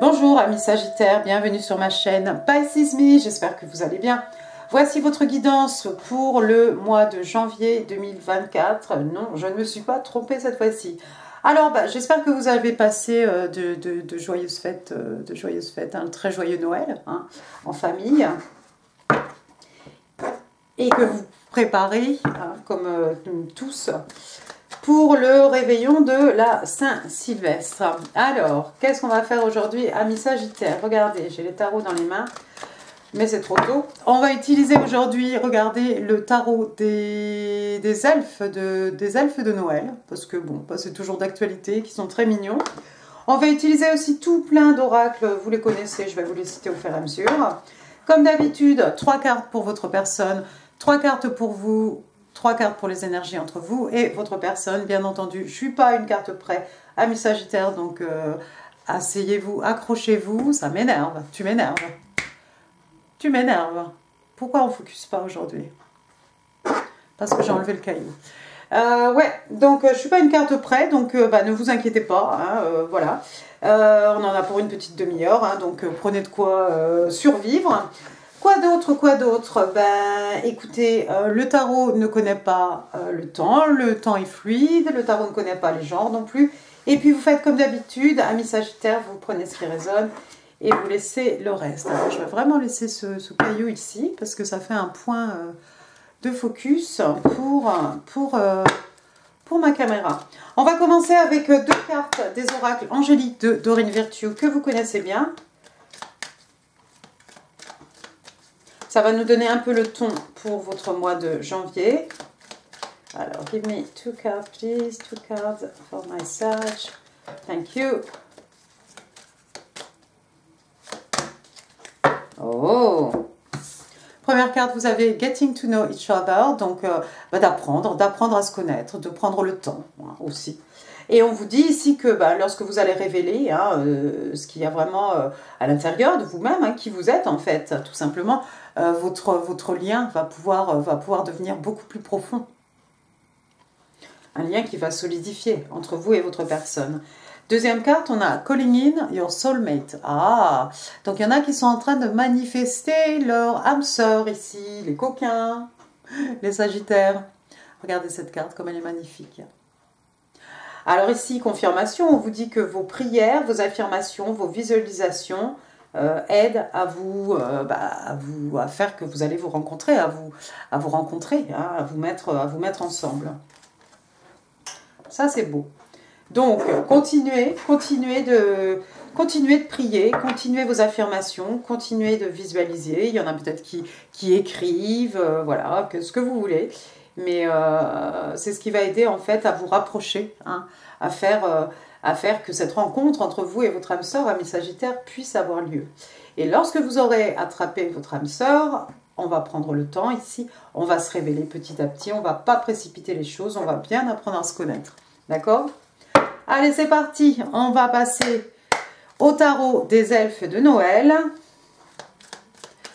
Bonjour amis Sagittaires, bienvenue sur ma chaîne Pisces Me, j'espère que vous allez bien. Voici votre guidance pour le mois de janvier 2024. Non, je ne me suis pas trompée cette fois-ci. Alors, j'espère que vous avez passé de joyeuses fêtes, un très joyeux Noël en famille. Et que vous préparez, comme nous tous, pour le réveillon de la Saint-Sylvestre. Alors, qu'est-ce qu'on va faire aujourd'hui, amis Sagittaires? Regardez, j'ai les tarots dans les mains, mais c'est trop tôt. On va utiliser aujourd'hui, regardez, le tarot des elfes de Noël, parce que bon, c'est toujours d'actualité, qui sont très mignons. On va utiliser aussi tout plein d'oracles, vous les connaissez, je vais vous les citer au fur et à mesure. Comme d'habitude, 3 cartes pour votre personne, 3 cartes pour vous, 3 cartes pour les énergies entre vous et votre personne, bien entendu. Je ne suis pas une carte près, amis Sagittaires, donc asseyez-vous, accrochez-vous, ça m'énerve, tu m'énerves. Tu m'énerves. Pourquoi on ne focus pas aujourd'hui? Parce que j'ai enlevé le caillou. Ouais, donc je ne suis pas une carte près, donc ne vous inquiétez pas, voilà. On en a pour une petite demi-heure, donc prenez de quoi survivre. Quoi d'autre? Écoutez, le tarot ne connaît pas le temps est fluide, le tarot ne connaît pas les genres non plus. Et puis vous faites comme d'habitude, amis Sagittaires, vous prenez ce qui résonne et vous laissez le reste. Alors, je vais vraiment laisser ce caillou ici, parce que ça fait un point de focus pour ma caméra. On va commencer avec 2 cartes des oracles angéliques de Doreen Virtue, que vous connaissez bien. Ça va nous donner un peu le ton pour votre mois de janvier. Alors, give me 2 cards, please. 2 cards for my Sage. Thank you. Oh! Première carte, vous avez Getting to know each other. Donc, d'apprendre à se connaître, de prendre le temps aussi. Et on vous dit ici que lorsque vous allez révéler ce qu'il y a vraiment à l'intérieur de vous-même, qui vous êtes en fait, tout simplement, votre lien va pouvoir devenir beaucoup plus profond. Un lien qui va solidifier entre vous et votre personne. Deuxième carte, on a Calling in your soulmate. Ah, donc il y en a qui sont en train de manifester leur âme sœur ici, les coquins, les sagittaires. Regardez cette carte, comme elle est magnifique. Alors ici, confirmation, on vous dit que vos prières, vos affirmations, vos visualisations aident à à faire que vous allez vous rencontrer, à vous rencontrer, à vous mettre ensemble. Ça, c'est beau. Donc, continuez de prier, continuez vos affirmations, continuez de visualiser. Il y en a peut-être qui écrivent, voilà, ce que vous voulez. Mais c'est ce qui va aider en fait à vous rapprocher, à faire que cette rencontre entre vous et votre âme sœur, amis Sagittaire, puisse avoir lieu. Et lorsque vous aurez attrapé votre âme sœur, on va prendre le temps ici, on va se révéler petit à petit, on ne va pas précipiter les choses, on va bien apprendre à se connaître. D'accord? Allez, c'est parti, on va passer au tarot des elfes de Noël.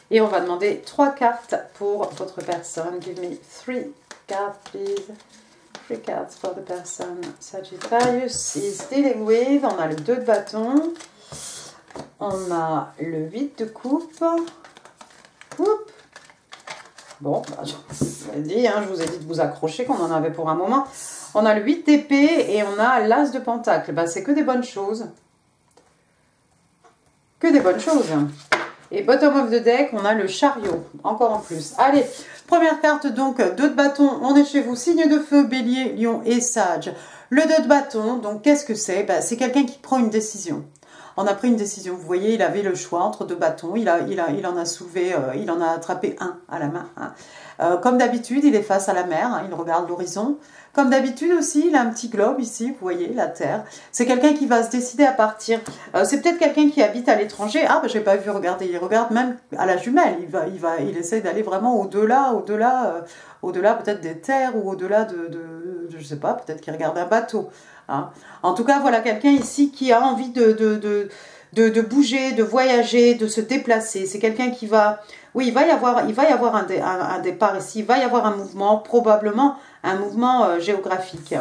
Et on va demander 3 cartes pour votre personne. Give me 3 cards, please. 3 cards for the person Sagittarius is dealing with. On a le 2 de bâton. On a le 8 de coupe. Oups. Bon, je vous ai dit de vous accrocher, qu'on en avait pour un moment. On a le 8 d'épée et on a l'as de pentacle. C'est que des bonnes choses. Que des bonnes choses. Et bottom of the deck, on a le chariot, encore en plus. Allez, première carte donc, 2 de bâton, on est chez vous, signe de feu, bélier, lion et sage. Le 2 de bâton, donc qu'est-ce que c'est? C'est quelqu'un qui prend une décision. On a pris une décision, vous voyez, il avait le choix entre 2 bâtons, il en a soulevé, il en a attrapé un à la main. Comme d'habitude, il est face à la mer, il regarde l'horizon. Comme d'habitude aussi, il a un petit globe ici, vous voyez, la Terre. C'est quelqu'un qui va se décider à partir. C'est peut-être quelqu'un qui habite à l'étranger. Ah, j'ai pas vu, regardez, il regarde même à la jumelle. Il essaie d'aller vraiment au-delà peut-être des terres ou au-delà je sais pas, peut-être qu'il regarde un bateau. En tout cas, voilà quelqu'un ici qui a envie de bouger, de voyager, de se déplacer. C'est quelqu'un qui va... Oui, il va y avoir un départ ici, il va y avoir un mouvement, probablement un mouvement géographique.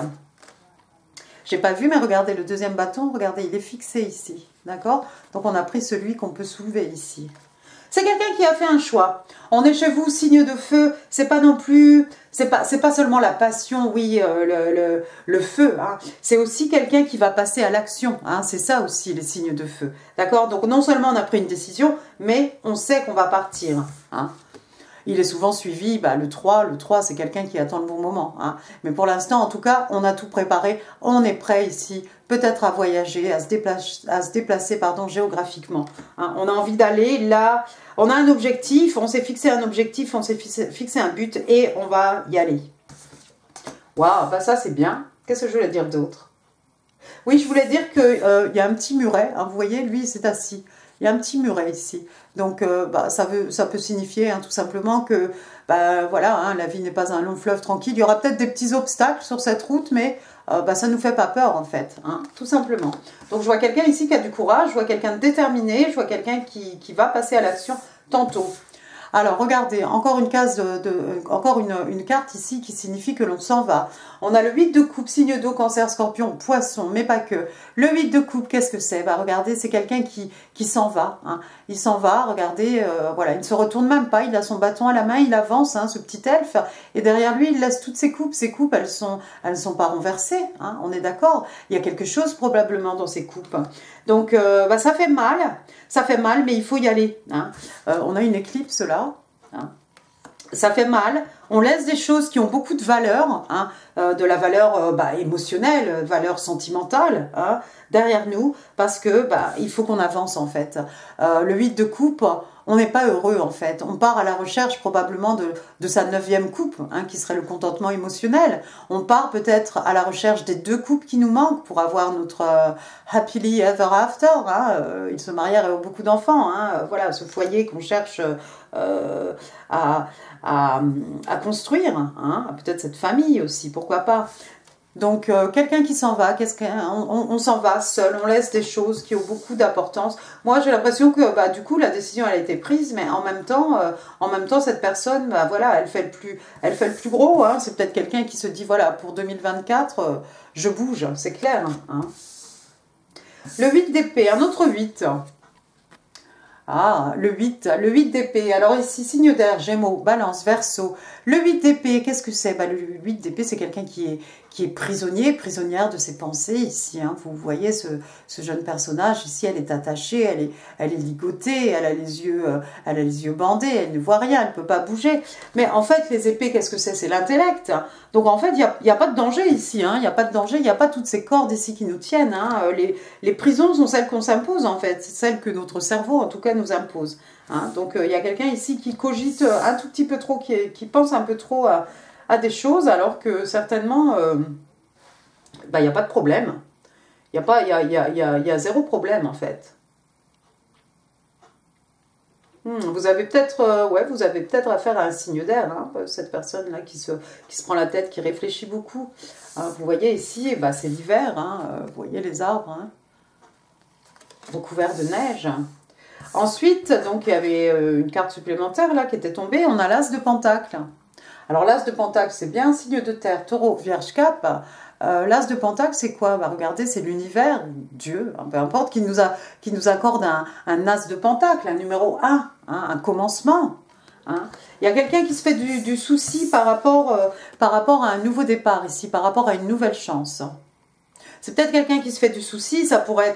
J'ai pas vu, mais regardez le 2e bâton, regardez, il est fixé ici. D'accord? Donc on a pris celui qu'on peut soulever ici. C'est quelqu'un qui a fait un choix. On est chez vous, signe de feu. C'est pas non plus, c'est pas seulement la passion, oui, le feu. Hein. C'est aussi quelqu'un qui va passer à l'action. Hein. C'est ça aussi les signes de feu. D'accord? Donc non seulement on a pris une décision, mais on sait qu'on va partir. Hein. Il est souvent suivi, le 3. Le 3, c'est quelqu'un qui attend le bon moment. Hein. Mais pour l'instant, en tout cas, on a tout préparé. On est prêt ici, peut-être à voyager, à se déplacer géographiquement. Hein. On a envie d'aller là. On a un objectif, on s'est fixé un objectif, on s'est fixé un but et on va y aller. Waouh, ça c'est bien. Qu'est-ce que je voulais dire d'autre? Oui, je voulais dire qu'il y a un petit muret. Hein, vous voyez, lui, il s'est assis. Il y a un petit muret ici. Donc, ça peut signifier tout simplement que voilà, hein, la vie n'est pas un long fleuve tranquille. Il y aura peut-être des petits obstacles sur cette route, mais ça ne nous fait pas peur, en fait. Hein, tout simplement. Donc, je vois quelqu'un ici qui a du courage. Je vois quelqu'un de déterminé. Je vois quelqu'un qui va passer à l'action tantôt. Alors, regardez, encore une case encore une carte ici qui signifie que l'on s'en va. On a le 8 de coupe, signe d'eau, cancer, scorpion, poisson, mais pas que. Le 8 de coupe, qu'est-ce que c'est? Regardez, c'est quelqu'un qui s'en va. Hein. Il s'en va, regardez, voilà, il ne se retourne même pas, il a son bâton à la main, il avance, hein, ce petit elfe, et derrière lui, il laisse toutes ses coupes. Ses coupes, elles ne sont pas renversées, hein, on est d'accord. Il y a quelque chose probablement dans ces coupes. Donc, ça fait mal, mais il faut y aller. Hein. On a une éclipse là. Hein. Ça fait mal, on laisse des choses qui ont beaucoup de valeur, hein, de la valeur émotionnelle, valeur sentimentale, hein, derrière nous, parce que il faut qu'on avance en fait. Le 8 de coupe, on n'est pas heureux en fait. On part à la recherche probablement de sa 9e coupe, hein, qui serait le contentement émotionnel. On part peut-être à la recherche des 2 coupes qui nous manquent pour avoir notre happily ever after. Hein. Ils se marièrent et ont beaucoup d'enfants. Hein. Voilà, ce foyer qu'on cherche à construire. Hein. Peut-être cette famille aussi, pourquoi pas. Donc, quelqu'un qui s'en va, on s'en va seul, on laisse des choses qui ont beaucoup d'importance. Moi, j'ai l'impression que, du coup, la décision, elle a été prise, mais en même temps, cette personne, voilà, elle fait le plus gros. Hein. C'est peut-être quelqu'un qui se dit, voilà, pour 2024, je bouge, c'est clair. Hein. Le 8 d'épée, un autre 8. Ah, le 8 d'épée. Alors ici, signe d'air, Gémeaux, Balance, Verseau. Le 8 d'épée, qu'est-ce que c'est? Le 8 d'épée, c'est quelqu'un qui est prisonnier, prisonnière de ses pensées ici. Hein. Vous voyez ce jeune personnage ici, elle est attachée, elle est ligotée, elle a les yeux bandés, elle ne voit rien, elle ne peut pas bouger. Mais en fait, les épées, qu'est-ce que c'est? C'est l'intellect. Donc en fait, il n'y a pas de danger ici. Hein. Il n'y a pas de danger, il n'y a pas toutes ces cordes ici qui nous tiennent. Hein. Les prisons sont celles qu'on s'impose en fait, c'est celles que notre cerveau en tout cas nous impose. Hein. Donc il y a quelqu'un ici qui cogite un tout petit peu trop, qui pense un peu trop à des choses, alors que certainement, il n'y a pas de problème. Il y a zéro problème en fait. Vous avez peut-être affaire à un signe d'air, hein, cette personne-là qui se prend la tête, qui réfléchit beaucoup. Vous voyez ici, c'est l'hiver, hein, vous voyez les arbres, hein, recouverts de neige. Ensuite, donc, il y avait une carte supplémentaire là qui était tombée, on a l'as de Pentacle. Alors l'as de Pentacle, c'est bien un signe de terre, Taureau, Vierge, Cap. L'as de Pentacle, c'est quoi? Regardez, c'est l'univers, Dieu, peu importe, qui nous accorde un as de Pentacle, un numéro 1, hein, un commencement. Hein. Il y a quelqu'un qui se fait du souci par rapport à un nouveau départ ici, par rapport à une nouvelle chance. C'est peut-être quelqu'un qui se fait du souci, ça pourrait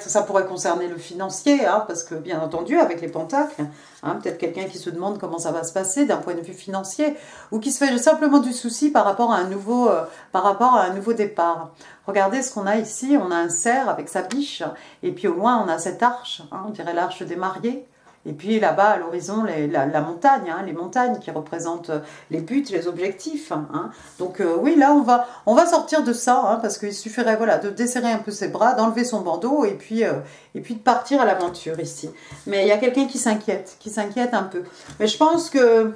concerner le financier, hein, parce que bien entendu, avec les pentacles, hein, peut-être quelqu'un qui se demande comment ça va se passer d'un point de vue financier, ou qui se fait simplement du souci par rapport à un nouveau départ. Regardez ce qu'on a ici, on a un cerf avec sa biche, et puis au loin on a cette arche, hein, on dirait l'arche des mariés. Et puis là-bas, à l'horizon, la montagne, hein, les montagnes qui représentent les buts, les objectifs. Hein. Donc oui, là, on va sortir de ça, hein, parce qu'il suffirait de desserrer un peu ses bras, d'enlever son bandeau et puis de partir à l'aventure ici. Mais il y a quelqu'un qui s'inquiète un peu. Mais je pense que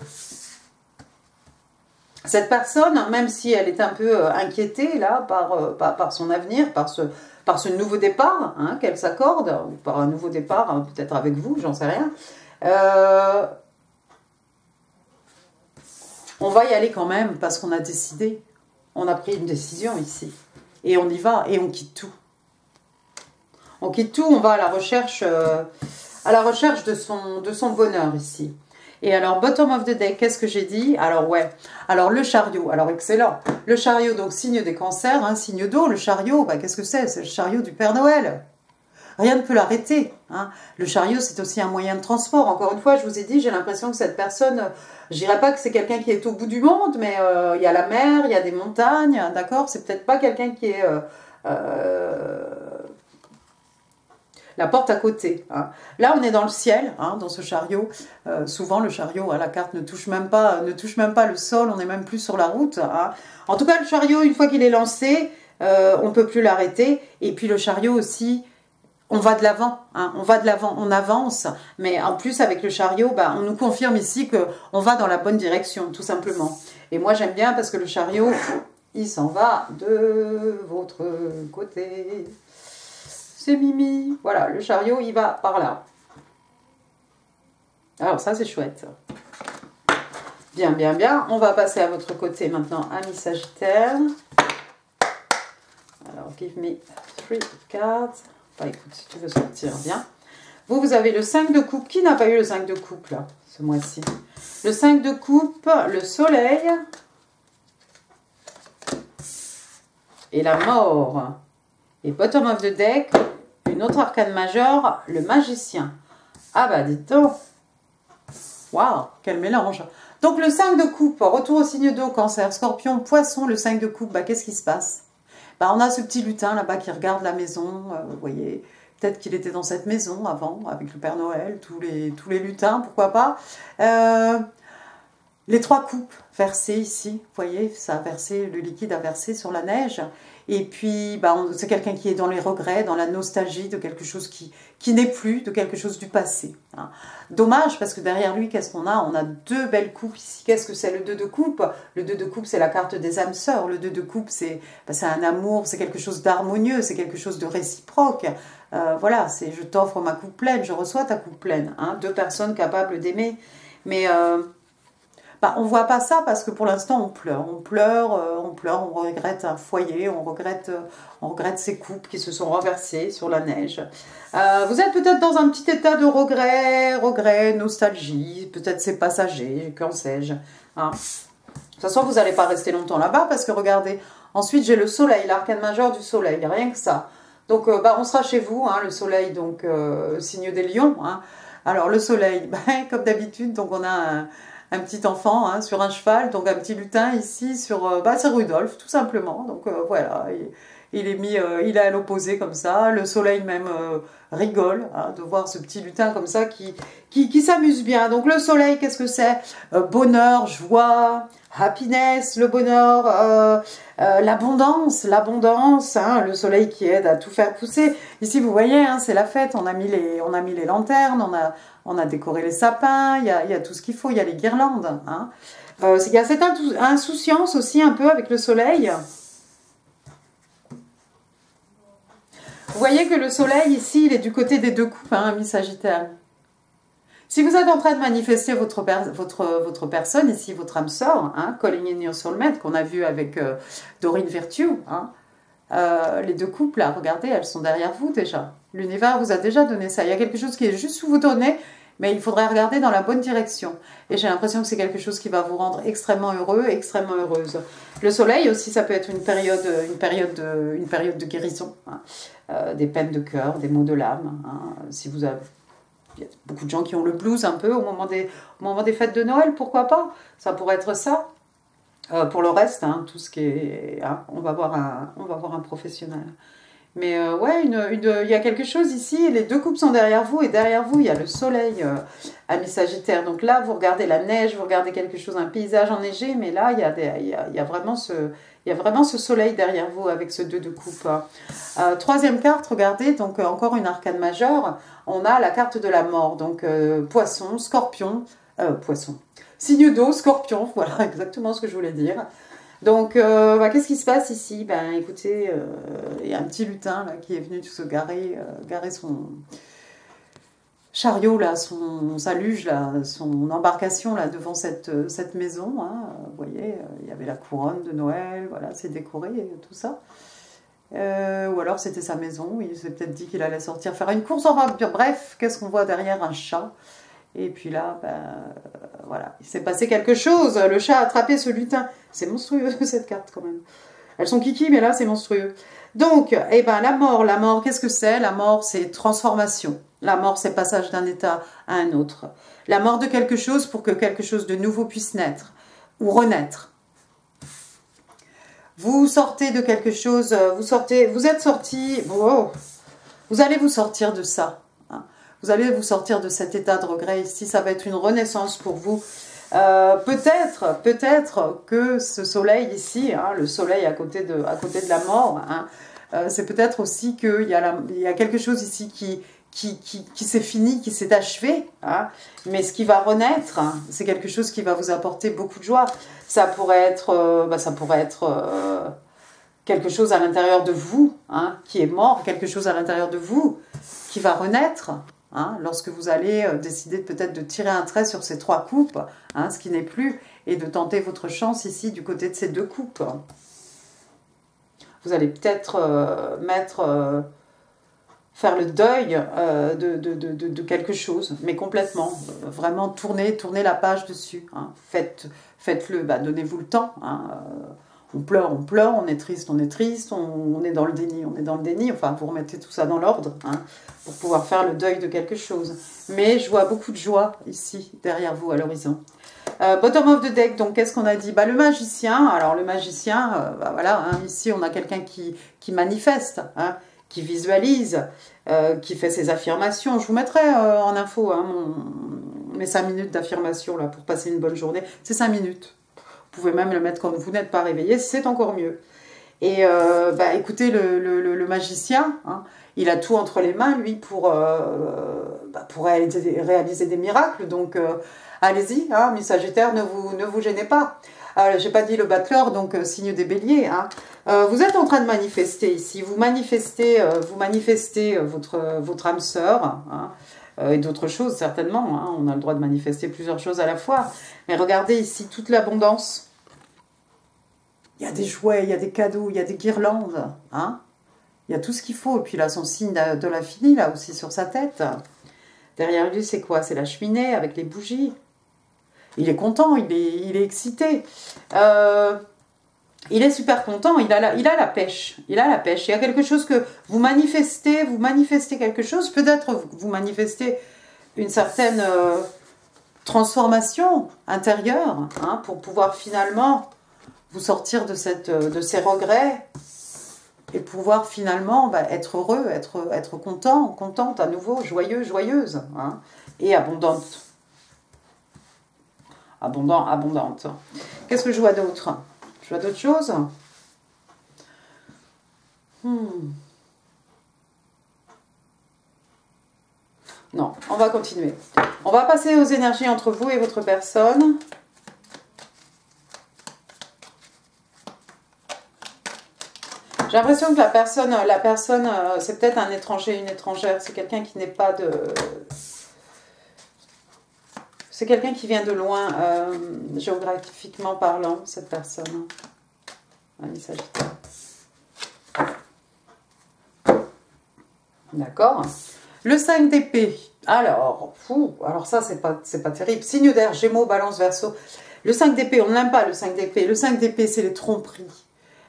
cette personne, même si elle est un peu inquiétée là par son avenir, par ce nouveau départ, hein, qu'elle s'accorde, ou par un nouveau départ, hein, peut-être avec vous, j'en sais rien, on va y aller quand même parce qu'on a décidé, on a pris une décision ici, et on y va, et on quitte tout. On quitte tout, on va à la recherche de son bonheur ici. Et alors, bottom of the deck, qu'est-ce que j'ai dit? Alors, ouais. Alors, le chariot. Alors, excellent. Le chariot, donc, signe des cancers, hein, signe d'eau. Le chariot, bah, qu'est-ce que c'est? C'est le chariot du Père Noël. Rien ne peut l'arrêter. Hein. Le chariot, c'est aussi un moyen de transport. Encore une fois, je vous ai dit, j'ai l'impression que cette personne, je dirais pas que c'est quelqu'un qui est au bout du monde, mais il y a la mer, il y a des montagnes, d'accord? C'est peut-être pas quelqu'un qui est la porte à côté. Hein. Là, on est dans le ciel, hein, dans ce chariot. Souvent, le chariot, la carte ne touche même pas le sol. On n'est même plus sur la route. Hein. En tout cas, le chariot, une fois qu'il est lancé, on ne peut plus l'arrêter. Et puis le chariot aussi, on va de l'avant, hein, on va de l'avant, on avance, mais en plus avec le chariot, bah, on nous confirme ici qu'on va dans la bonne direction, tout simplement. Et moi j'aime bien parce que le chariot, il s'en va de votre côté. C'est Mimi, voilà, le chariot, il va par là. Alors ça c'est chouette. Bien, bien, bien. On va passer à votre côté maintenant, amis Sagittaire. Alors, give me 3 cards. Bah, écoute, si tu veux sortir, bien. Vous avez le 5 de coupe. Qui n'a pas eu le 5 de coupe, là, ce mois-ci? Le 5 de coupe, le soleil. Et la mort. Et bottom of the deck, une autre arcane majeure, le magicien. Ah bah, dites donc. Waouh, quel mélange. Donc, le 5 de coupe, retour au signe d'eau, cancer, scorpion, poisson, le 5 de coupe, bah, qu'est-ce qui se passe? Bah, on a ce petit lutin là-bas qui regarde la maison, vous voyez, peut-être qu'il était dans cette maison avant, avec le Père Noël, tous les lutins, pourquoi pas. Les 3 coupes versées ici, vous voyez, ça a versé, le liquide a versé sur la neige. Et puis, bah, c'est quelqu'un qui est dans les regrets, dans la nostalgie de quelque chose qui n'est plus, de quelque chose du passé. Hein. Dommage, parce que derrière lui, qu'est-ce qu'on a? On a 2 belles coupes ici. Qu'est-ce que c'est le 2 de coupe? Le 2 de coupe, c'est la carte des âmes sœurs. Le 2 de coupe, c'est un amour, c'est quelque chose d'harmonieux, c'est quelque chose de réciproque. Voilà, c'est je t'offre ma coupe pleine, je reçois ta coupe pleine. Hein. 2 personnes capables d'aimer. Mais... bah, on ne voit pas ça parce que pour l'instant on pleure, on regrette un foyer, on regrette ces coupes qui se sont renversées sur la neige. Vous êtes peut-être dans un petit état de regret, nostalgie, peut-être c'est passager, qu'en sais-je. Hein. De toute façon, vous n'allez pas rester longtemps là-bas parce que regardez, ensuite j'ai le soleil, l'arcane majeur du soleil, rien que ça. Donc bah, on sera chez vous, hein, le soleil, donc signe des lions. Hein. Alors le soleil, bah, comme d'habitude, donc on a un petit enfant hein, sur un cheval, donc un petit lutin ici sur, c'est Rudolph tout simplement, donc voilà, il est à l'opposé comme ça, le soleil même rigole hein, de voir ce petit lutin comme ça qui s'amuse bien. Donc le soleil, qu'est-ce que c'est? Bonheur, joie, happiness, le bonheur, l'abondance, hein, le soleil qui aide à tout faire pousser. Ici vous voyez, hein, c'est la fête, on a mis les lanternes, on a décoré les sapins, il y a tout ce qu'il faut, il y a les guirlandes. Hein. Il y a cette insouciance aussi un peu avec le soleil. Vous voyez que le soleil ici, il est du côté des 2 coupes, hein, amis Sagittaire. Si vous êtes en train de manifester votre personne ici, votre âme sœur, hein, Calling in your soulmate, qu'on a vu avec Doreen Virtue, hein, les 2 coupes là, regardez, elles sont derrière vous déjà. L'univers vous a déjà donné ça. Il y a quelque chose qui est juste sous vos données, mais il faudrait regarder dans la bonne direction. Et j'ai l'impression que c'est quelque chose qui va vous rendre extrêmement heureux, extrêmement heureuse. Le soleil aussi, ça peut être une période de guérison. Hein. Des peines de cœur, des maux de l'âme. Hein. Si vous avez... Il y a beaucoup de gens qui ont le blues un peu au moment des fêtes de Noël, pourquoi pas? Ça pourrait être ça. Pour le reste, hein, tout ce qui est... Hein, on va voir un professionnel. Mais ouais, il y a quelque chose ici, les 2 coupes sont derrière vous, et derrière vous, il y a le soleil, amis Sagittaire. Donc là, vous regardez la neige, vous regardez quelque chose, un paysage enneigé, mais là, il y a vraiment ce soleil derrière vous, avec ce 2 de coupe. 3e carte, regardez, donc encore une arcane majeure, on a la carte de la mort, donc poisson, scorpion, poisson, signe d'eau, scorpion, voilà exactement ce que je voulais dire. Donc, qu'est-ce qui se passe ici? Ben, écoutez, il y a un petit lutin là, qui est venu se garer son chariot, là, sa luge, là, son embarcation là, devant cette maison. Hein. Vous voyez, il y avait la couronne de Noël, voilà, c'est décoré, tout ça. Ou alors c'était sa maison, il s'est peut-être dit qu'il allait sortir faire une course, enfin bref, qu'est-ce qu'on voit derrière? Un chat. Et puis là, ben, voilà, il s'est passé quelque chose, le chat a attrapé ce lutin. C'est monstrueux cette carte quand même. Elles sont kiki, mais là c'est monstrueux. Donc, eh ben, la mort, qu'est-ce que c'est? La mort, c'est transformation. La mort, c'est passage d'un état à un autre. La mort de quelque chose pour que quelque chose de nouveau puisse naître ou renaître. Vous sortez de quelque chose, vous êtes sorti, wow, vous allez vous sortir de ça. Hein. Vous allez vous sortir de cet état de regret ici, ça va être une renaissance pour vous. Peut-être que ce soleil ici, hein, le soleil à côté de la mort, hein, c'est peut-être aussi qu'il y a quelque chose ici qui s'est fini, qui s'est achevé, hein, mais ce qui va renaître, hein, c'est quelque chose qui va vous apporter beaucoup de joie. Ça pourrait être, quelque chose à l'intérieur de vous, hein, qui est mort, quelque chose à l'intérieur de vous qui va renaître, hein, lorsque vous allez décider peut-être de tirer un trait sur ces 3 coupes, hein, ce qui n'est plus, et de tenter votre chance ici du côté de ces 2 coupes. Vous allez peut-être faire le deuil de quelque chose, mais complètement, vraiment tournez la page dessus, hein. Faites-le, bah, donnez-vous le temps, hein. On pleure, on est triste, on est dans le déni, enfin vous remettez tout ça dans l'ordre, hein, pour pouvoir faire le deuil de quelque chose. Mais je vois beaucoup de joie ici, derrière vous, à l'horizon. Bottom of the deck, donc qu'est-ce qu'on a dit? Bah, le magicien, alors le magicien, bah, voilà, hein, ici on a quelqu'un qui manifeste, hein, qui visualise, qui fait ses affirmations. Je vous mettrai en info hein, mes 5 minutes d'affirmation là pour passer une bonne journée. C'est 5 minutes. Vous pouvez même le mettre quand vous n'êtes pas réveillé, c'est encore mieux. Et bah, écoutez, le magicien, hein, il a tout entre les mains, lui, pour réaliser des miracles. Donc, allez-y, hein, mes Sagittaires, ne vous gênez pas. J'ai pas dit le battleur, donc signe des béliers. Hein. Vous êtes en train de manifester ici. Vous manifestez votre âme sœur, hein, et d'autres choses certainement. Hein. On a le droit de manifester plusieurs choses à la fois. Mais regardez ici toute l'abondance. Il y a des jouets, il y a des cadeaux, il y a des guirlandes. Hein. Il y a tout ce qu'il faut. Et puis là, son signe de l'infini, là aussi sur sa tête. Derrière lui, c'est quoi? C'est la cheminée avec les bougies. Il est content, il est excité. Il est super content, il a la pêche. Il a la pêche. Il y a quelque chose que vous manifestez quelque chose. Peut-être vous manifestez une certaine transformation intérieure, hein, pour pouvoir finalement vous sortir de ces regrets et pouvoir finalement bah, être heureux, être content, contente à nouveau, joyeux, joyeuse, hein, et abondante. Abondante. Qu'est-ce que je vois d'autre? Je vois d'autres choses. Non, on va continuer. On va passer aux énergies entre vous et votre personne. J'ai l'impression que la personne, c'est peut-être un étranger, une étrangère. C'est quelqu'un qui n'est pas de... C'est quelqu'un qui vient de loin, géographiquement parlant, cette personne. Allez, Sagittaire. D'accord. Le 5 d'épée. Alors ça, c'est pas terrible. Signe d'air, Gémeaux, Balance, Verseau. Le 5 d'épée, on n'aime pas le 5 d'épée. Le 5 d'épée, c'est les tromperies.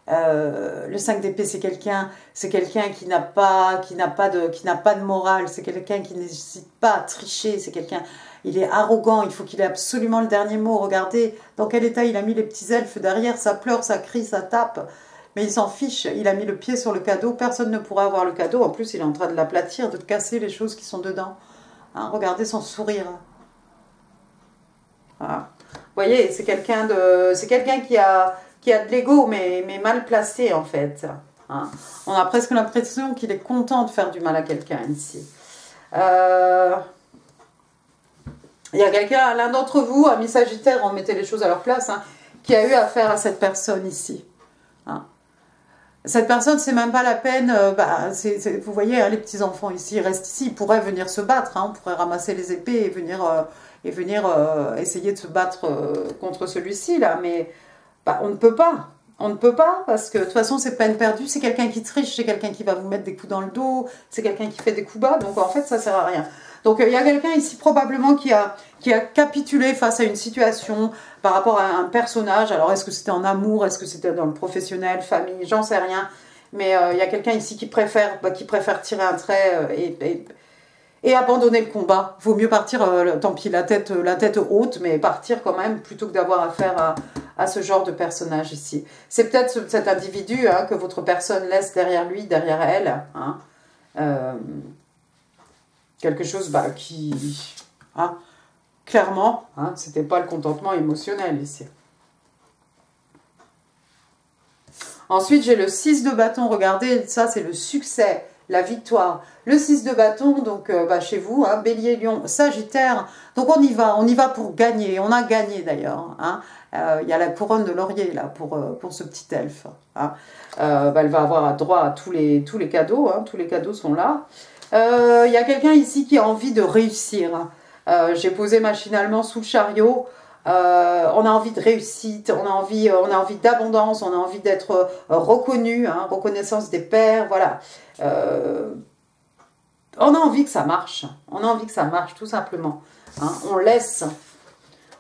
Le 5 d'épée, c'est quelqu'un qui n'a pas de morale. C'est quelqu'un qui n'hésite pas à tricher. C'est quelqu'un... Il est arrogant, il faut qu'il ait absolument le dernier mot. Regardez dans quel état il a mis les petits elfes derrière. Ça pleure, ça crie, ça tape. Mais il s'en fiche. Il a mis le pied sur le cadeau. Personne ne pourra avoir le cadeau. En plus, il est en train de l'aplatir, de casser les choses qui sont dedans. Hein, regardez son sourire. Voilà. Vous voyez, c'est quelqu'un qui a de l'ego, mais mal placé en fait. Hein. On a presque l'impression qu'il est content de faire du mal à quelqu'un ici. Il y a quelqu'un, l'un d'entre vous, ami Sagittaire, on mettait les choses à leur place, hein, qui a eu affaire à cette personne ici. Hein. Cette personne, c'est même pas la peine, vous voyez, hein, les petits-enfants ici, ils restent ici, ils pourraient venir se battre, hein, on pourrait ramasser les épées et venir essayer de se battre contre celui-ci, là, mais bah, on ne peut pas. On ne peut pas, parce que de toute façon, c'est peine perdue. C'est quelqu'un qui triche, c'est quelqu'un qui va vous mettre des coups dans le dos, c'est quelqu'un qui fait des coups bas. Donc, en fait, ça sert à rien. Donc, il y a quelqu'un ici, probablement, qui a capitulé face à une situation par rapport à un personnage. Alors, est-ce que c'était en amour? Est-ce que c'était dans le professionnel, famille? J'en sais rien. Mais il y a quelqu'un ici qui préfère tirer un trait et abandonner le combat. Vaut mieux partir, tant pis, la tête haute, mais partir quand même, plutôt que d'avoir affaire à ce genre de personnage ici. C'est peut-être cet individu hein, que votre personne laisse derrière lui, derrière elle. Hein. Quelque chose qui... Hein, clairement, hein, c'était pas le contentement émotionnel ici. Ensuite, j'ai le 6 de bâton. Regardez, ça, c'est le succès, la victoire. Le 6 de bâton, donc chez vous, hein, Bélier, Lion, Sagittaire. Donc, on y va pour gagner. On a gagné, d'ailleurs. Hein. Il y a la couronne de laurier, là, pour ce petit elfe. Hein. Elle va avoir droit à tous les cadeaux. Hein. Tous les cadeaux sont là. Il y a quelqu'un ici qui a envie de réussir. J'ai posé machinalement sous le chariot. On a envie de réussite, on a envie d'abondance, on a envie d'être reconnu, hein, reconnaissance des pairs, voilà. On a envie que ça marche, tout simplement. Hein. On laisse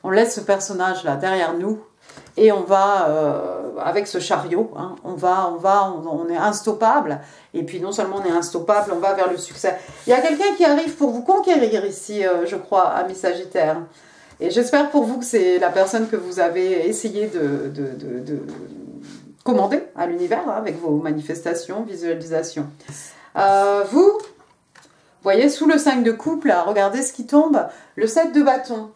ce personnage-là derrière nous et on va, avec ce chariot, hein, on est instoppable. Et puis non seulement on est instoppable, on va vers le succès. Il y a quelqu'un qui arrive pour vous conquérir ici, je crois, amis Sagittaires. Et j'espère pour vous que c'est la personne que vous avez essayé de commander à l'univers, hein, avec vos manifestations, visualisations. Vous voyez, sous le 5 de coupe, là, regardez ce qui tombe, le 7 de bâton.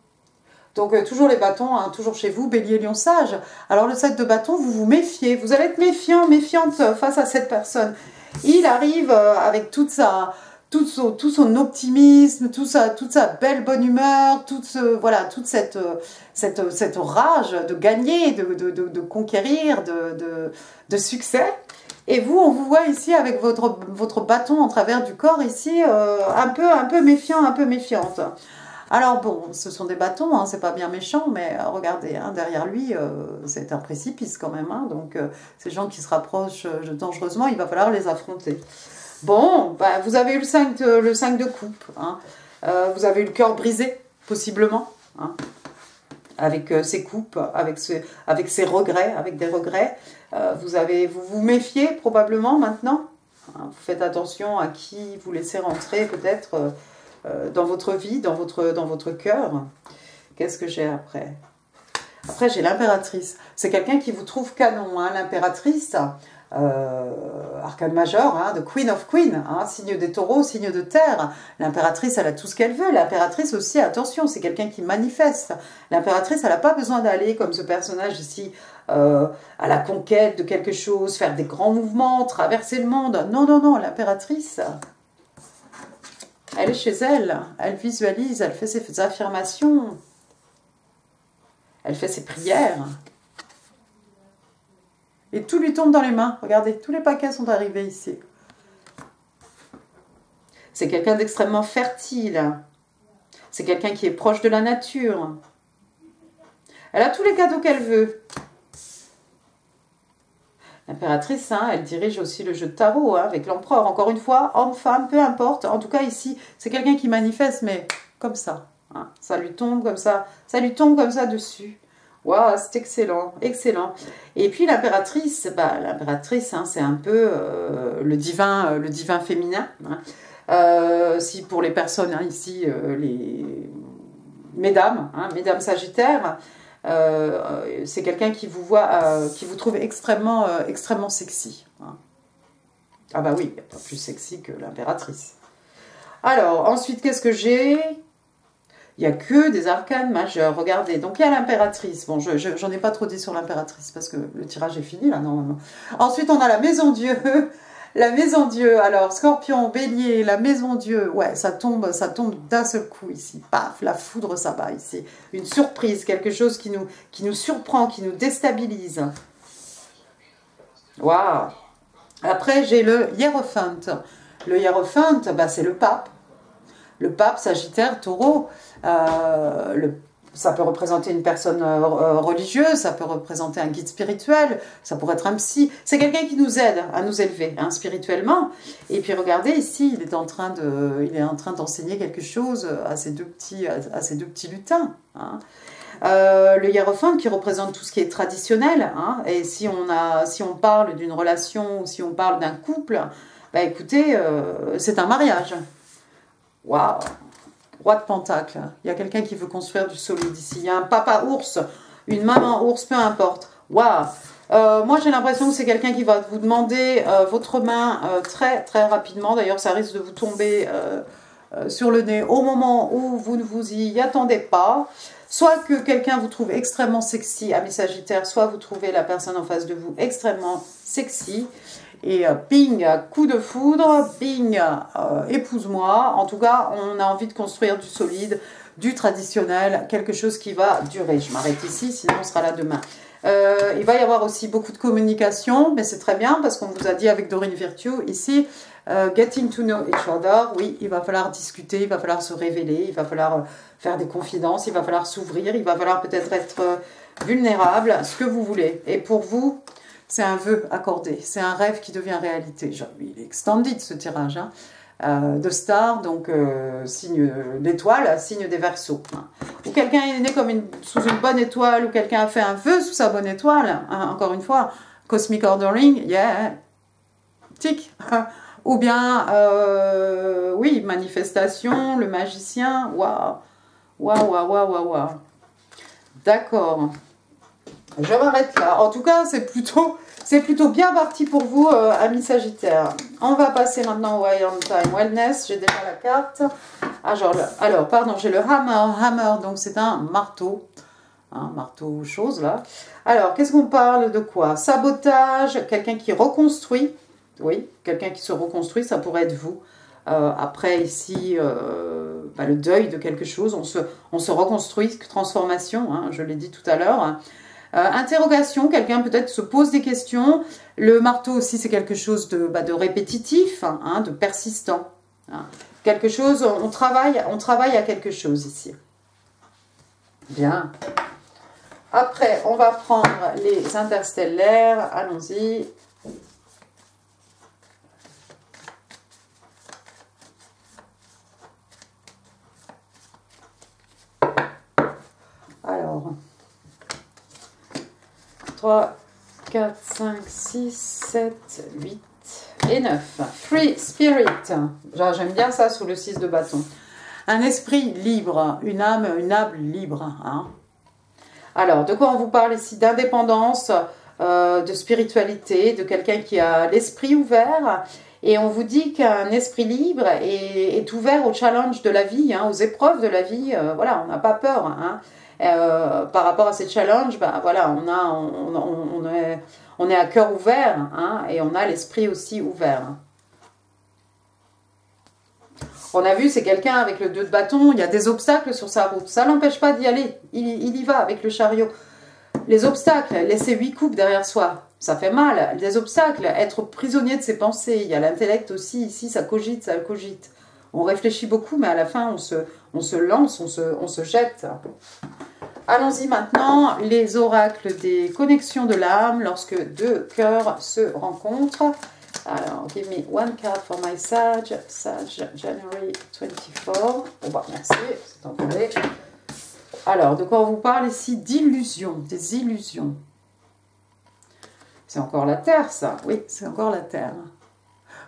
Donc, toujours les bâtons, hein, toujours chez vous, Bélier, Lion, Sage. Alors, le 7 de bâton, vous vous méfiez. Vous allez être méfiant, méfiante face à cette personne. Il arrive avec tout son optimisme, toute sa belle bonne humeur, toute cette rage de gagner, de conquérir, de succès. Et vous, on vous voit ici avec votre bâton en travers du corps ici, un peu méfiant, un peu méfiante. Alors bon, ce sont des bâtons, hein, c'est pas bien méchant, mais regardez, hein, derrière lui, c'est un précipice quand même. Hein, donc ces gens qui se rapprochent dangereusement, il va falloir les affronter. Bon, vous avez eu le 5 de coupe. Hein. Vous avez eu le cœur brisé, possiblement. Hein, avec ses coupes, avec ses regrets, avec des regrets. Vous vous méfiez probablement maintenant. Hein, vous faites attention à qui vous laissez rentrer peut-être dans votre vie, dans votre cœur. Qu'est-ce que j'ai après? Après, j'ai l'impératrice. C'est quelqu'un qui vous trouve canon, hein, l'impératrice. Arcane majeur, hein, de Queen of Queen, hein, signe des taureaux, signe de terre. L'impératrice, elle a tout ce qu'elle veut. L'impératrice aussi, attention, c'est quelqu'un qui manifeste. L'impératrice, elle n'a pas besoin d'aller, comme ce personnage ici, à la conquête de quelque chose, faire des grands mouvements, traverser le monde. Non, non, non, l'impératrice, elle est chez elle. Elle visualise, elle fait ses affirmations. Elle fait ses prières. Et tout lui tombe dans les mains. Regardez, tous les paquets sont arrivés ici. C'est quelqu'un d'extrêmement fertile. C'est quelqu'un qui est proche de la nature. Elle a tous les cadeaux qu'elle veut. L'impératrice, hein, elle dirige aussi le jeu de tarot, hein, avec l'empereur. Encore une fois, homme, femme, peu importe. En tout cas, ici, c'est quelqu'un qui manifeste, mais comme ça. Hein. Ça lui tombe comme ça. Ça lui tombe comme ça dessus. Waouh, c'est excellent, excellent. Et puis l'impératrice, hein, c'est un peu le divin féminin. Hein. Si pour les personnes hein, ici, les mesdames Sagittaires, c'est quelqu'un qui vous voit, qui vous trouve extrêmement sexy. Hein. Ah bah oui, il n'y a pas plus sexy que l'impératrice. Alors, ensuite, qu'est-ce que j'ai ? Il n'y a que des arcanes majeurs. Regardez, donc il y a l'impératrice. Bon, j'en ai pas trop dit sur l'impératrice parce que le tirage est fini là, normalement. Ensuite, on a la maison Dieu. La maison Dieu. Alors, Scorpion, Bélier, la maison Dieu. Ouais, ça tombe d'un seul coup ici. Paf, la foudre s'abat ici. Une surprise, quelque chose qui nous surprend, qui nous déstabilise. Waouh. Après, j'ai le hiérophant. Le hiérophant, c'est le pape. Le pape, Sagittaire, Taureau, Ça peut représenter une personne religieuse, ça peut représenter un guide spirituel, ça pourrait être un psy. C'est quelqu'un qui nous aide à nous élever hein, spirituellement. Et puis regardez ici, il est en train d'enseigner quelque chose à ces deux petits lutins. Hein. Le hiérophante qui représente tout ce qui est traditionnel. Hein, et si on parle d'une relation ou si on parle d'un couple, bah écoutez, c'est un mariage. Waouh! Roi de Pentacle, il y a quelqu'un qui veut construire du solide ici. Il y a un papa ours, une maman ours, peu importe. Waouh! Moi, j'ai l'impression que c'est quelqu'un qui va vous demander votre main très, très rapidement. D'ailleurs, ça risque de vous tomber sur le nez au moment où vous ne vous y attendez pas. Soit que quelqu'un vous trouve extrêmement sexy, ami Sagittaire, soit vous trouvez la personne en face de vous extrêmement sexy. Et ping, coup de foudre, ping, épouse-moi. En tout cas, on a envie de construire du solide, du traditionnel, quelque chose qui va durer. Je m'arrête ici, sinon on sera là demain. Il va y avoir aussi beaucoup de communication, mais c'est très bien parce qu'on vous a dit avec Dorine Virtue ici, getting to know each other. Oui, il va falloir discuter, il va falloir se révéler, il va falloir faire des confidences, il va falloir s'ouvrir, il va falloir peut-être être vulnérable, ce que vous voulez. Et pour vous... c'est un vœu accordé, c'est un rêve qui devient réalité. Genre, il est extended ce tirage, hein, de star, donc signe d'étoile, signe des Verseaux. Hein. Ou quelqu'un est né comme sous une bonne étoile, ou quelqu'un a fait un vœu sous sa bonne étoile, hein, encore une fois, cosmic ordering, yeah, tic. Ou bien, oui, manifestation, le magicien, waouh, waouh, waouh, waouh, waouh. D'accord. Je m'arrête là. En tout cas, c'est plutôt bien parti pour vous, amis Sagittaire. On va passer maintenant au High on Time Wellness. J'ai déjà la carte. Alors, pardon, j'ai le Hammer. Donc, c'est un marteau. Un marteau chose, là. Alors, qu'est-ce qu'on parle de quoi? Sabotage, quelqu'un qui reconstruit. Oui, quelqu'un qui se reconstruit, ça pourrait être vous. Après, ici, le deuil de quelque chose. On se reconstruit, transformation, hein, je l'ai dit tout à l'heure. Interrogation, quelqu'un peut-être se pose des questions. Le marteau aussi, c'est quelque chose de répétitif, hein, de persistant. Hein. Quelque chose, on travaille à quelque chose ici. Bien. Après, on va prendre les interstellaires. Allons-y. Alors... 3, 4, 5, 6, 7, 8 et 9. Free Spirit. J'aime bien ça sous le 6 de bâton. Un esprit libre, une âme libre. Hein. Alors, de quoi on vous parle ici? D'indépendance, de spiritualité, de quelqu'un qui a l'esprit ouvert. Et on vous dit qu'un esprit libre est ouvert au challenge de la vie, hein, aux épreuves de la vie. Voilà, on n'a pas peur. Hein. Par rapport à ces challenges, voilà, on est à cœur ouvert hein, et on a l'esprit aussi ouvert. On a vu, c'est quelqu'un avec le 2 de bâton, il y a des obstacles sur sa route. Ça ne l'empêche pas d'y aller, il y va avec le chariot. Les obstacles, laisser 8 coupes derrière soi, ça fait mal. Les obstacles, être prisonnier de ses pensées. Il y a l'intellect aussi, ici, ça cogite, ça cogite. On réfléchit beaucoup, mais à la fin, on se lance, on se jette. Allons-y maintenant, les oracles des connexions de l'âme lorsque deux cœurs se rencontrent. Alors, give me one card for my Sag January 24. Oh bah, merci, c'est envolé. Alors, de quoi on vous parle ici? D'illusions, des illusions. C'est encore la Terre, ça. Oui, c'est encore la Terre.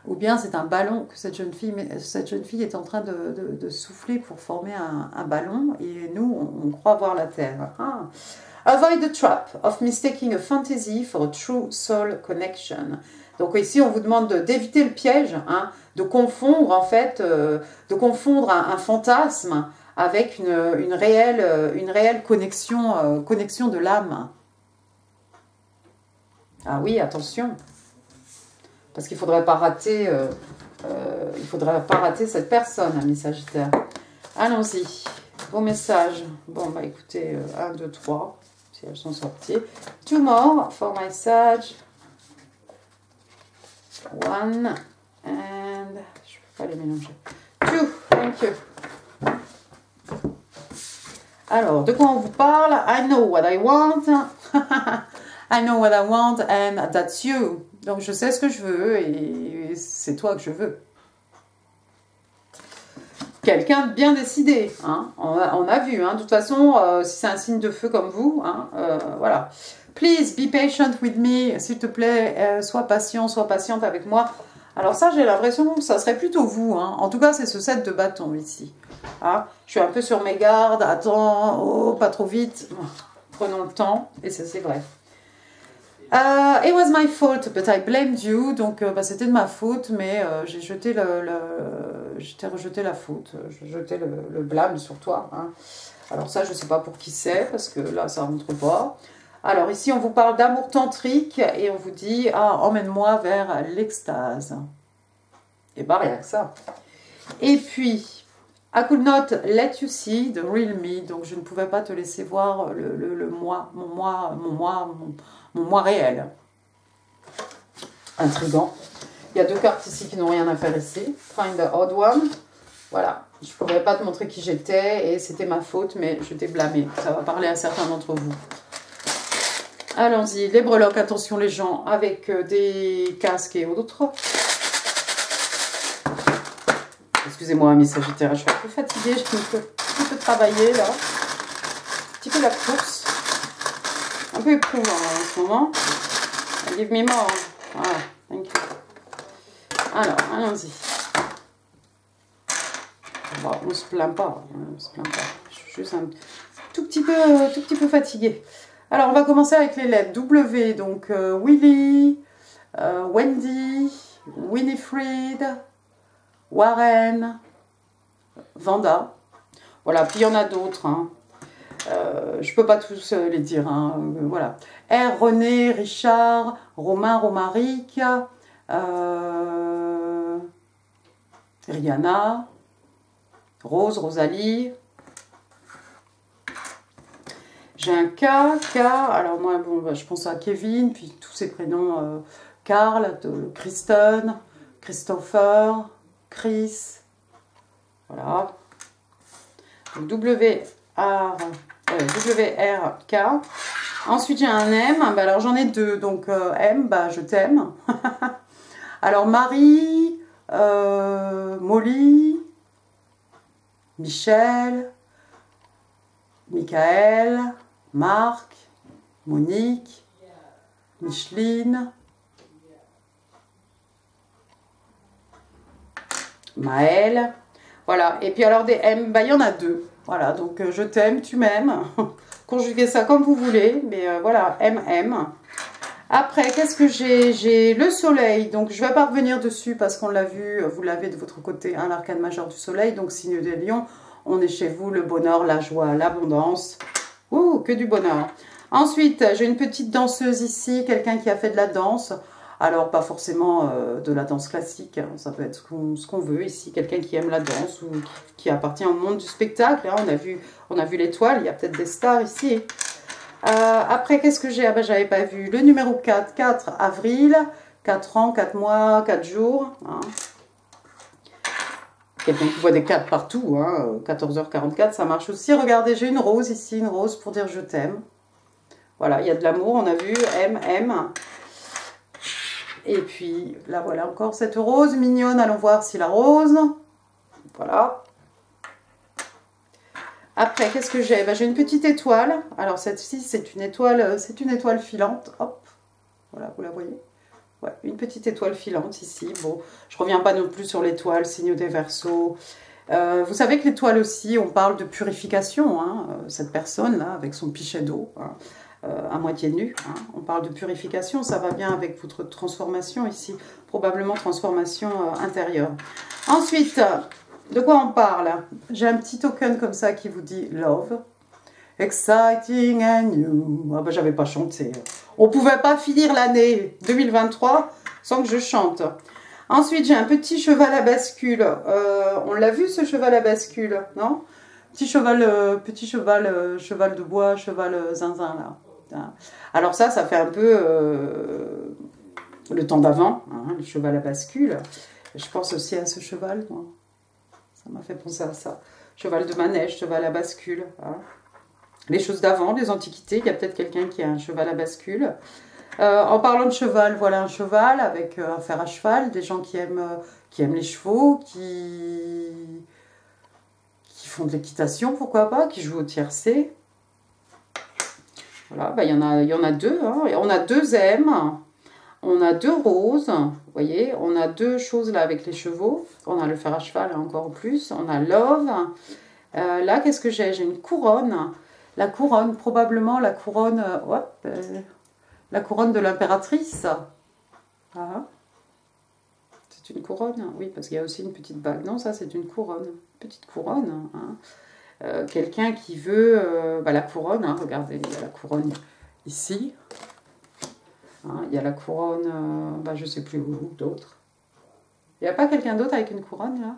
Ou bien c'est un ballon que cette jeune fille est en train de souffler pour former un ballon et nous, on croit voir la Terre. Ah. Avoid the trap of mistaking a fantasy for a true soul connection. Donc ici, on vous demande d'éviter le piège, hein, de confondre en fait, un fantasme avec une réelle connexion de l'âme. Ah oui, attention. Parce qu'il ne faudrait pas rater, cette personne, ami Sagittaire. Allons-y. Vos messages. Bon, bah écoutez, 1, 2, 3, si elles sont sorties. 2 more for my Sag. 1 and... je ne peux pas les mélanger. 2, thank you. Alors, de quoi on vous parle? I know what I want. I know what I want and that's you. Donc, je sais ce que je veux et c'est toi que je veux. Quelqu'un de bien décidé. Hein? On a vu. Hein? De toute façon, si c'est un signe de feu comme vous, hein, voilà. Please be patient with me. S'il te plaît, sois patient, sois patiente avec moi. Alors ça, j'ai l'impression que ça serait plutôt vous. Hein. En tout cas, c'est ce set de bâtons ici. Hein? Je suis un peu sur mes gardes. Attends, oh, pas trop vite. Prenons le temps. Et ça, c'est vrai. It was my fault, but I blamed you. Donc, c'était de ma faute, mais j'ai rejeté la faute. J'ai jeté le blâme sur toi. Hein. Alors ça, je ne sais pas pour qui c'est, parce que là, ça ne rentre pas. Alors ici, on vous parle d'amour tantrique et on vous dit, emmène-moi vers l'extase. Et bah, rien que ça. Et puis, I could not let you see the real me. Donc, je ne pouvais pas te laisser voir le moi, mon moi réel. Intriguant. Il y a deux cartes ici qui n'ont rien à faire ici. Find the odd one. Voilà. Je ne pourrais pas te montrer qui j'étais et c'était ma faute, mais je t'ai blâmé. Ça va parler à certains d'entre vous. Allons-y, les breloques, attention les gens, avec des casques et autres. Excusez-moi, mes Sagittaires, je suis un peu fatiguée, je suis un petit peu travailler là. Un petit peu la course. Un peu éprouvant en ce moment. Give me more. Voilà, thank you. Alors, allons-y. Bon, on ne se plaint pas, on se plaint pas. Je suis juste un tout petit peu fatiguée. Alors, on va commencer avec les lettres W, donc Willy, Wendy, Winifred, Warren, Vanda. Voilà, puis il y en a d'autres. Hein. Je ne peux pas tous les dire. Hein. Voilà. R, René, Richard, Romain, Romaric, Rihanna, Rose, Rosalie. J'ai un K, alors moi, bon, bah, je pense à Kevin, puis tous ces prénoms, Karl, Kristen, Christopher, Chris, voilà. Donc WRK. Ensuite, j'ai un M, bah, alors j'en ai deux, donc M, bah, je t'aime. Alors Marie, Molly, Michel, Michael, Marc, Monique, Micheline, Maëlle. Voilà. Et puis alors des M, bah, il y en a deux. Voilà, donc je t'aime, tu m'aimes. Conjuguez ça comme vous voulez. Mais voilà, MM. Après, qu'est-ce que j'ai? J'ai le soleil. Donc je ne vais pas revenir dessus parce qu'on l'a vu, vous l'avez de votre côté, hein, l'arcane majeur du soleil. Donc signe des lions, on est chez vous, le bonheur, la joie, l'abondance. Ouh, que du bonheur. Ensuite, j'ai une petite danseuse ici, quelqu'un qui a fait de la danse. Alors, pas forcément de la danse classique, hein. Ça peut être ce qu'on veut ici. Quelqu'un qui aime la danse ou qui appartient au monde du spectacle. Hein. On a vu l'étoile, il y a peut-être des stars ici. Après, qu'est-ce que j'ai? Ah ben, j'avais pas vu. Le numéro 4, 4 avril, 4 ans, 4 mois, 4 jours. Hein. Quelqu'un qui voit des 4 partout, hein. 14h44, ça marche aussi. Regardez, j'ai une rose ici, une rose pour dire je t'aime. Voilà, il y a de l'amour, on a vu, M. Et puis, là, voilà encore cette rose mignonne. Allons voir si la rose... Voilà. Après, qu'est-ce que j'ai? Ben, j'ai une petite étoile. Alors, cette-ci, c'est une étoile filante. Hop. Voilà, vous la voyez? Ouais, une petite étoile filante ici. Bon, je ne reviens pas non plus sur l'étoile, signe des Verseaux. Vous savez que l'étoile aussi, on parle de purification. Hein, cette personne-là, avec son pichet d'eau. Hein. À moitié nu, hein. On parle de purification, ça va bien avec votre transformation ici, probablement transformation intérieure. Ensuite, de quoi on parle? J'ai un petit token comme ça qui vous dit love, exciting and new. Ah ben, j'avais pas chanté. On pouvait pas finir l'année 2023 sans que je chante. Ensuite, j'ai un petit cheval à bascule. On l'a vu ce cheval à bascule, non? Petit cheval de bois, cheval zinzin là. Alors ça fait un peu le temps d'avant, hein, le cheval à bascule. Je pense aussi à ce cheval, moi. Ça m'a fait penser à ça. Cheval de manège, cheval à bascule. Hein. les choses d'avant, les antiquités. Il y a peut-être quelqu'un qui a un cheval à bascule. En parlant de cheval, voilà un cheval avec un fer à cheval, des gens qui aiment les chevaux, qui font de l'équitation, pourquoi pas, qui jouent au tiercé. Voilà, bah, il y en a deux. Hein. On a deux M, on a deux roses, vous voyez, on a deux choses là avec les chevaux. On a le fer à cheval encore plus, on a love. Là, qu'est-ce que j'ai? J'ai une couronne. La couronne, probablement la couronne, la couronne de l'impératrice. Ah. C'est une couronne, oui, parce qu'il y a aussi une petite bague. Non, ça c'est une couronne, petite couronne. Hein. Quelqu'un qui veut la couronne, hein, regardez, il y a la couronne ici. Hein, il y a la couronne, je ne sais plus où, d'autres. Il n'y a pas quelqu'un d'autre avec une couronne là?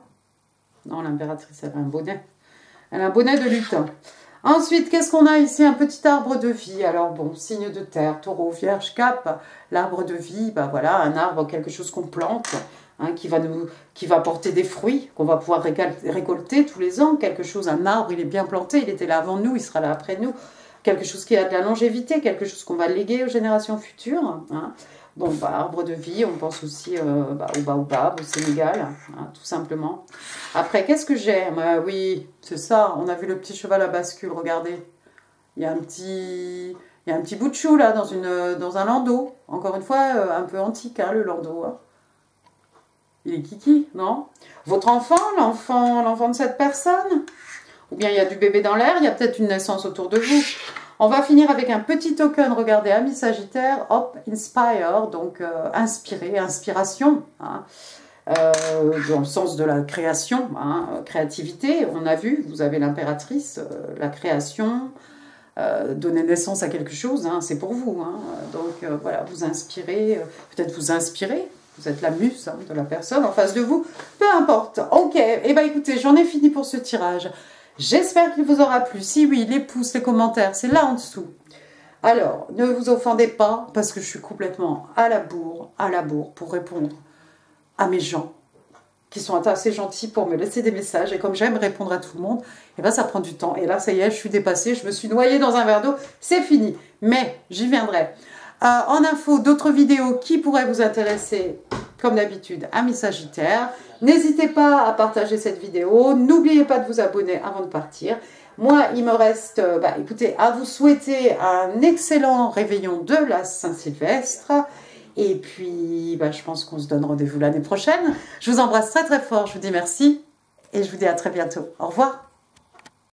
Non, l'impératrice, elle a un bonnet. Elle a un bonnet de lutin. Ensuite, qu'est-ce qu'on a ici? Un petit arbre de vie. Alors bon, signe de terre, taureau, vierge, cap. L'arbre de vie, voilà, un arbre, quelque chose qu'on plante, hein, qui va porter des fruits, qu'on va pouvoir récolter tous les ans. Quelque chose, un arbre, il est bien planté, il était là avant nous, il sera là après nous. Quelque chose qui a de la longévité, quelque chose qu'on va léguer aux générations futures. Hein. Bon, arbre de vie, on pense aussi au baobab, au Sénégal, hein, tout simplement. Après, qu'est-ce que j'ai? Oui, c'est ça, on a vu le petit cheval à bascule, regardez. Il y a un petit bout de chou là, dans un landau. Encore une fois, un peu antique, hein, le landau. Hein. Il est kiki, non? Votre enfant, l'enfant de cette personne? Ou bien il y a du bébé dans l'air, il y a peut-être une naissance autour de vous. On va finir avec un petit token, regardez, Amis Sagittaire, hop, inspire, donc inspirer, inspiration, hein, dans le sens de la création, hein, créativité, on a vu, vous avez l'impératrice, la création, donner naissance à quelque chose, hein, c'est pour vous, hein, donc voilà, vous inspirez, peut-être vous inspirez, vous êtes la muse hein, de la personne en face de vous, peu importe, ok, et écoutez, j'en ai fini pour ce tirage. J'espère qu'il vous aura plu. Si oui, les pouces, les commentaires, c'est là en dessous. Alors, ne vous offendez pas, parce que je suis complètement à la bourre pour répondre à mes gens qui sont assez gentils pour me laisser des messages. Et comme j'aime répondre à tout le monde, ça prend du temps. Et là, ça y est, je suis dépassée, je me suis noyée dans un verre d'eau, c'est fini. Mais j'y viendrai. En info, d'autres vidéos qui pourraient vous intéresser, comme d'habitude, Amis Sagittaires. N'hésitez pas à partager cette vidéo. N'oubliez pas de vous abonner avant de partir. Moi, il me reste, écoutez, à vous souhaiter un excellent réveillon de la Saint-Sylvestre. Et puis, je pense qu'on se donne rendez-vous l'année prochaine. Je vous embrasse très très fort. Je vous dis merci et je vous dis à très bientôt. Au revoir.